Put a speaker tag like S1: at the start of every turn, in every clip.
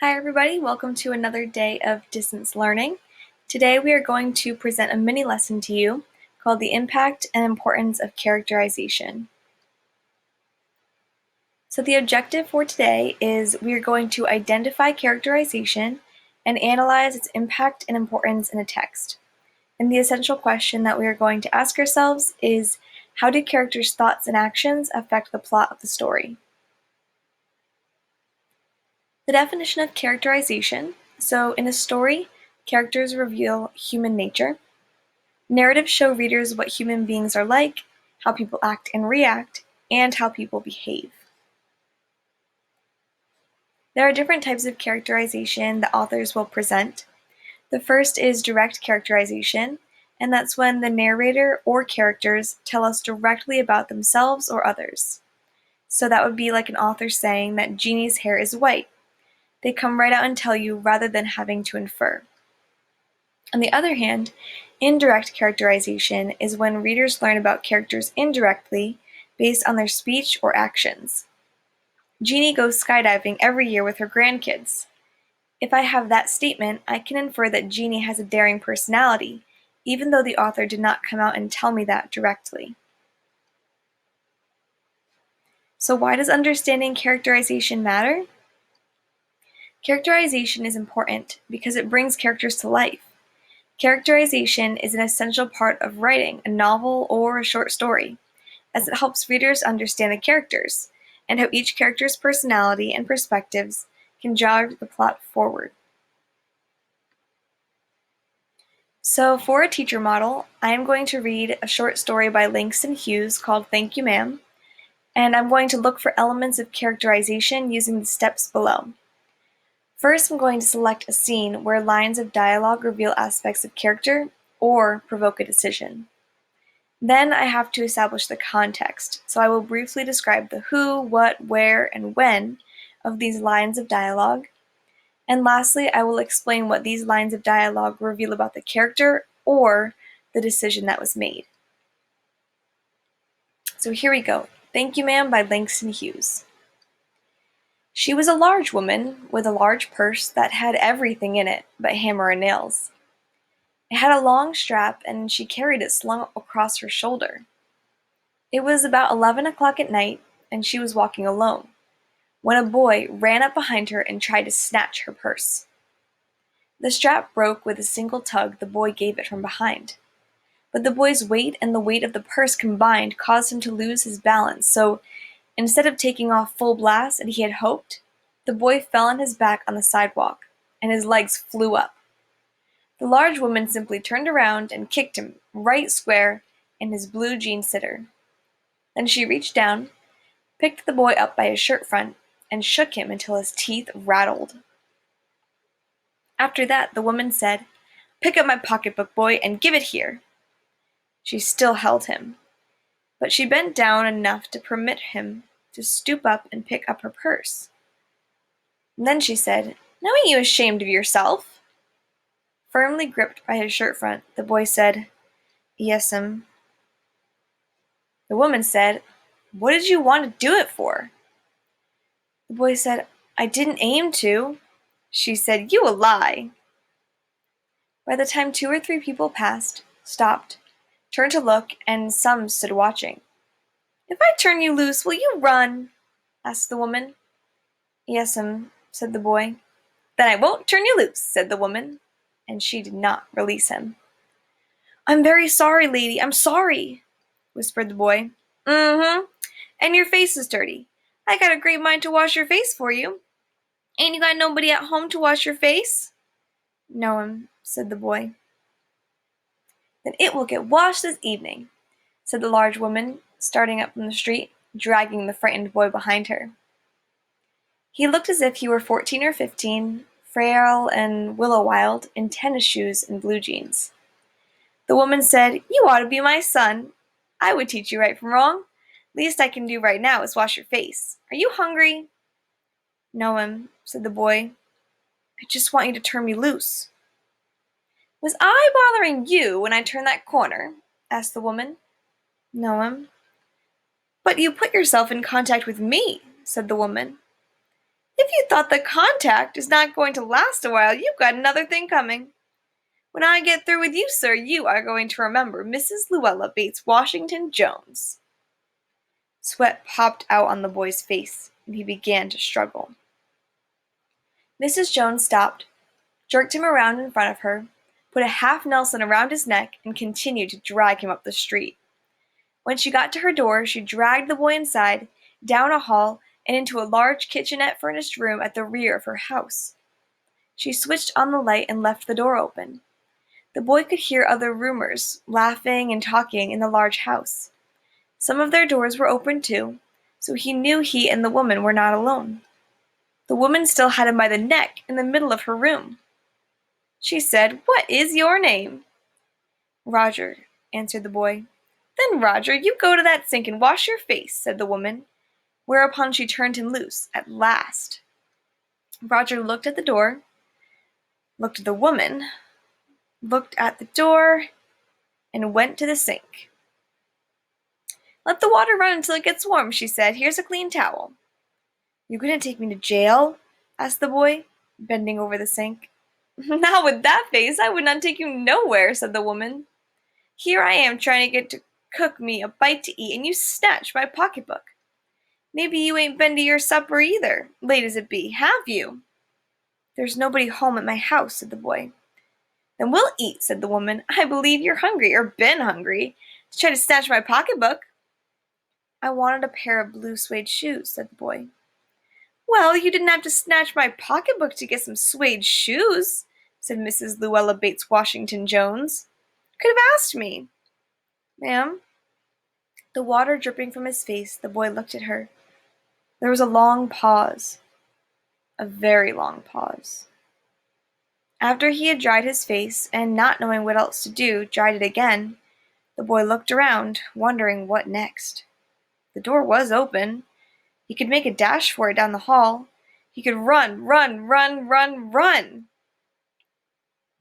S1: Hi everybody, welcome to another day of distance learning. Today we are going to present a mini lesson to you called The Impact and Importance of Characterization. So the objective for today is we are going to identify characterization and analyze its impact and importance in a text. And the essential question that we are going to ask ourselves is, how do characters' thoughts and actions affect the plot of the story? The definition of characterization. So in a story, characters reveal human nature. Narratives show readers what human beings are like, how people act and react, and how people behave. There are different types of characterization that authors will present. The first is direct characterization, and that's when the narrator or characters tell us directly about themselves or others. So that would be like an author saying that Jeannie's hair is white. They come right out and tell you rather than having to infer. On the other hand, indirect characterization is when readers learn about characters indirectly based on their speech or actions. Jeannie goes skydiving every year with her grandkids. If I have that statement, I can infer that Jeannie has a daring personality, even though the author did not come out and tell me that directly. So why does understanding characterization matter? Characterization is important because it brings characters to life. Characterization is an essential part of writing a novel or a short story, as it helps readers understand the characters and how each character's personality and perspectives can drive the plot forward. So for a teacher model, I am going to read a short story by Langston Hughes called Thank You, Ma'am, and I'm going to look for elements of characterization using the steps below. First, I'm going to select a scene where lines of dialogue reveal aspects of character or provoke a decision. Then I have to establish the context, so I will briefly describe the who, what, where, and when of these lines of dialogue. And lastly, I will explain what these lines of dialogue reveal about the character or the decision that was made. So here we go. Thank You, Ma'am by Langston Hughes. She was a large woman with a large purse that had everything in it but hammer and nails. It had a long strap and she carried it slung across her shoulder. It was about 11 o'clock at night and she was walking alone when a boy ran up behind her and tried to snatch her purse. The strap broke with a single tug the boy gave it from behind. But the boy's weight and the weight of the purse combined caused him to lose his balance, so instead of taking off full blast as he had hoped, the boy fell on his back on the sidewalk, and his legs flew up. The large woman simply turned around and kicked him right square in his blue jean sitter. Then she reached down, picked the boy up by his shirt front, and shook him until his teeth rattled. After that, the woman said, "Pick up my pocketbook, boy, and give it here." She still held him, but she bent down enough to permit him to stoop up and pick up her purse. And then she said, "Now ain't you ashamed of yourself?" Firmly gripped by his shirt front, the boy said, "Yes'm." The woman said, "What did you want to do it for?" The boy said, "I didn't aim to." She said, "You a lie." By the time 2 or 3 people passed, stopped, turned to look, and some stood watching. "If I turn you loose, will you run?" asked the woman. "Yes'm," said the boy. "Then I won't turn you loose," said the woman, and she did not release him. "I'm very sorry, lady, I'm sorry," whispered the boy. "Mm-hmm, and your face is dirty. I got a great mind to wash your face for you. Ain't you got nobody at home to wash your face?" "No'm," said the boy. "Then it will get washed this evening," said the large woman, starting up from the street, dragging the frightened boy behind her. He looked as if he were 14 or 15, frail and willow-wild, in tennis shoes and blue jeans. The woman said, "You ought to be my son. I would teach you right from wrong. Least I can do right now is wash your face. Are you hungry?" "No'm," said the boy. "I just want you to turn me loose." "Was I bothering you when I turned that corner?" asked the woman. "No'm." "But you put yourself in contact with me," said the woman. If you thought the contact is not going to last a while, you've got another thing coming. When I get through with you, sir, you are going to remember Mrs. Luella Bates Washington Jones." Sweat popped out on the boy's face, and he began to struggle. Mrs. Jones stopped, jerked him around in front of her, put a half Nelson around his neck, and continued to drag him up the street. When she got to her door, she dragged the boy inside, down a hall, and into a large kitchenette-furnished room at the rear of her house. She switched on the light and left the door open. The boy could hear other roomers, laughing and talking in the large house. Some of their doors were open too, so he knew he and the woman were not alone. The woman still had him by the neck in the middle of her room. She said, "What is your name?" "Roger," answered the boy. "Then, Roger, you go to that sink and wash your face," said the woman, whereupon she turned him loose at last. Roger looked at the door, looked at the woman, looked at the door, and went to the sink. "Let the water run until it gets warm," she said. "Here's a clean towel." "You going to take me to jail?" asked the boy, bending over the sink. "Not with that face. I would not take you nowhere," said the woman. "Here I am trying to get to cook me a bite to eat, and you snatch my pocketbook. Maybe you ain't been to your supper either, late as it be, have you?" "There's nobody home at my house," said the boy. "Then we'll eat," said the woman. "I believe you're hungry, or been hungry, to try to snatch my pocketbook." "I wanted a pair of blue suede shoes," said the boy. "Well, you didn't have to snatch my pocketbook to get some suede shoes," said Mrs. Luella Bates Washington Jones. "Could have asked me." "Ma'am?" The water dripping from his face, the boy looked at her. There was a long pause. A very long pause. After he had dried his face, and not knowing what else to do, dried it again, the boy looked around, wondering what next. The door was open. He could make a dash for it down the hall. He could run, run, run, run, run!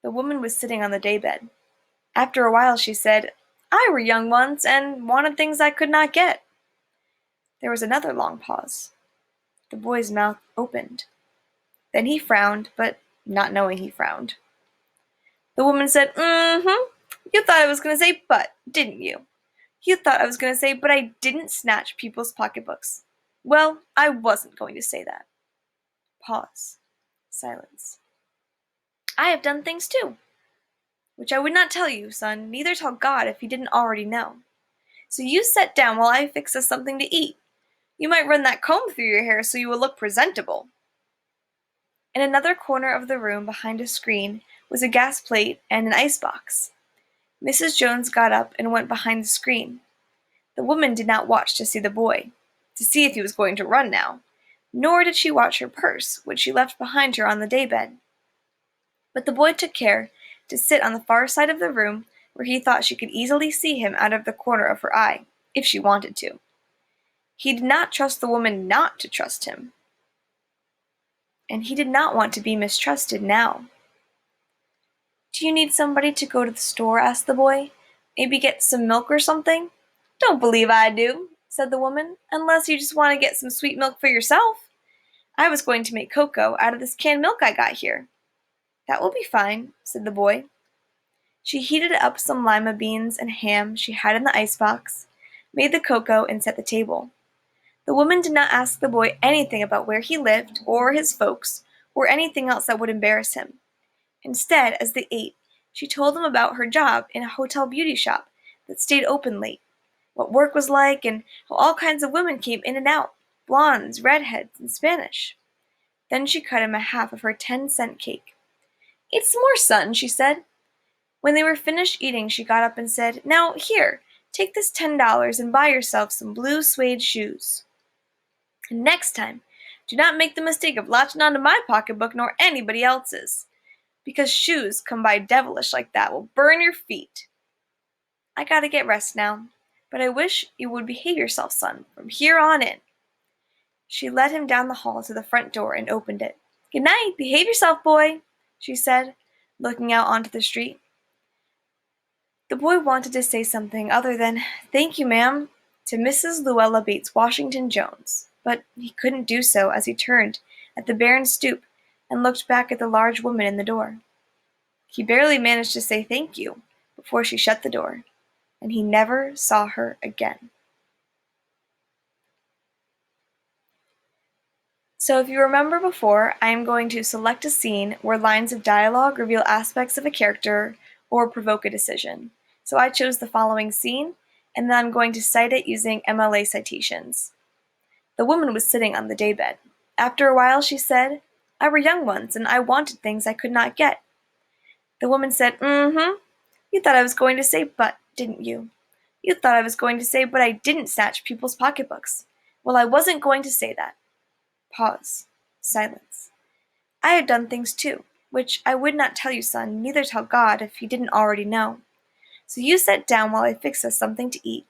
S1: The woman was sitting on the daybed. After a while she said, "I were young once, and wanted things I could not get." There was another long pause. The boy's mouth opened. Then he frowned, but not knowing he frowned. The woman said, "Mm-hmm. You thought I was going to say but, didn't you? You thought I was going to say, but I didn't snatch people's pocketbooks. Well, I wasn't going to say that." Pause. Silence. "I have done things too, which I would not tell you, son, neither tell God if he didn't already know. So you sit down while I fix us something to eat. You might run that comb through your hair so you will look presentable." In another corner of the room, behind a screen, was a gas plate and an icebox. Mrs. Jones got up and went behind the screen. The woman did not watch to see the boy, to see if he was going to run now, nor did she watch her purse, which she left behind her on the daybed. But the boy took care to sit on the far side of the room where he thought she could easily see him out of the corner of her eye, if she wanted to. He did not trust the woman not to trust him. And he did not want to be mistrusted now. "Do you need somebody to go to the store?" asked the boy. "Maybe get some milk or something?" "Don't believe I do," said the woman, "unless you just want to get some sweet milk for yourself. I was going to make cocoa out of this canned milk I got here." "That will be fine," said the boy. She heated up some lima beans and ham she had in the icebox, made the cocoa, and set the table. The woman did not ask the boy anything about where he lived, or his folks, or anything else that would embarrass him. Instead, as they ate, she told him about her job in a hotel beauty shop that stayed open late, what work was like, and how all kinds of women came in and out, blondes, redheads, and Spanish. Then she cut him a half of her 10-cent cake. "Eat some more, son," she said. When they were finished eating, she got up and said, "Now, here, take this $10 and buy yourself some blue suede shoes. And next time, do not make the mistake of latching onto my pocketbook nor anybody else's, because shoes come by devilish like that will burn your feet. I gotta get rest now, but I wish you would behave yourself, son, from here on in." She led him down the hall to the front door and opened it. "Good night, behave yourself, boy," she said, looking out onto the street. The boy wanted to say something other than, "Thank you, ma'am," to Mrs. Luella Bates Washington Jones, but he couldn't do so as he turned at the barren stoop and looked back at the large woman in the door. He barely managed to say thank you before she shut the door, and he never saw her again. So if you remember before, I am going to select a scene where lines of dialogue reveal aspects of a character or provoke a decision. So I chose the following scene, and then I'm going to cite it using MLA citations. The woman was sitting on the daybed. After a while she said, "I were young once, and I wanted things I could not get." The woman said, "Mm-hmm. You thought I was going to say but, didn't you? You thought I was going to say but I didn't snatch people's pocketbooks. Well, I wasn't going to say that." Pause. Silence. "I had done things too, which I would not tell you, son, neither tell God, if he didn't already know. So you sit down while I fix us something to eat.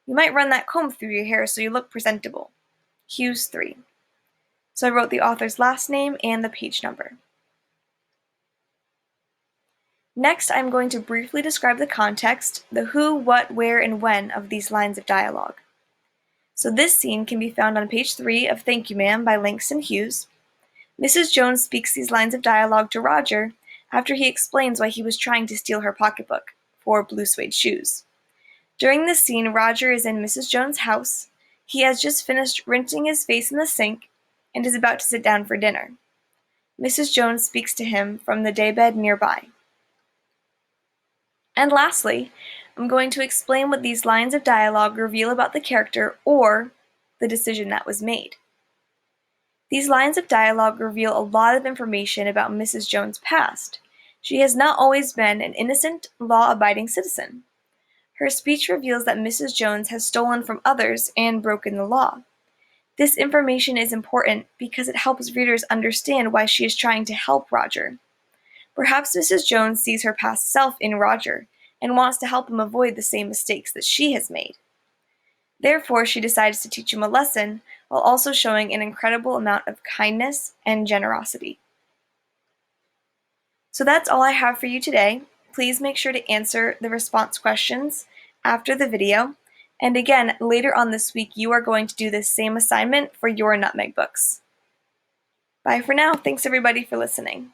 S1: You might run that comb through your hair so you look presentable. Hughes 3. So I wrote the author's last name and the page number. Next, I'm going to briefly describe the context, the who, what, where, and when of these lines of dialogue. So this scene can be found on page 3 of Thank You Ma'am by Langston Hughes. Mrs. Jones speaks these lines of dialogue to Roger after he explains why he was trying to steal her pocketbook for blue suede shoes. During this scene, Roger is in Mrs. Jones' house. He has just finished rinsing his face in the sink and is about to sit down for dinner. Mrs. Jones speaks to him from the daybed nearby. And lastly, I'm going to explain what these lines of dialogue reveal about the character or the decision that was made. These lines of dialogue reveal a lot of information about Mrs. Jones' past. She has not always been an innocent, law-abiding citizen. Her speech reveals that Mrs. Jones has stolen from others and broken the law. This information is important because it helps readers understand why she is trying to help Roger. Perhaps Mrs. Jones sees her past self in Roger and wants to help him avoid the same mistakes that she has made. Therefore, she decides to teach him a lesson while also showing an incredible amount of kindness and generosity. So that's all I have for you today. Please make sure to answer the response questions after the video. And again, later on this week, you are going to do this same assignment for your Nutmeg books. Bye for now. Thanks everybody for listening.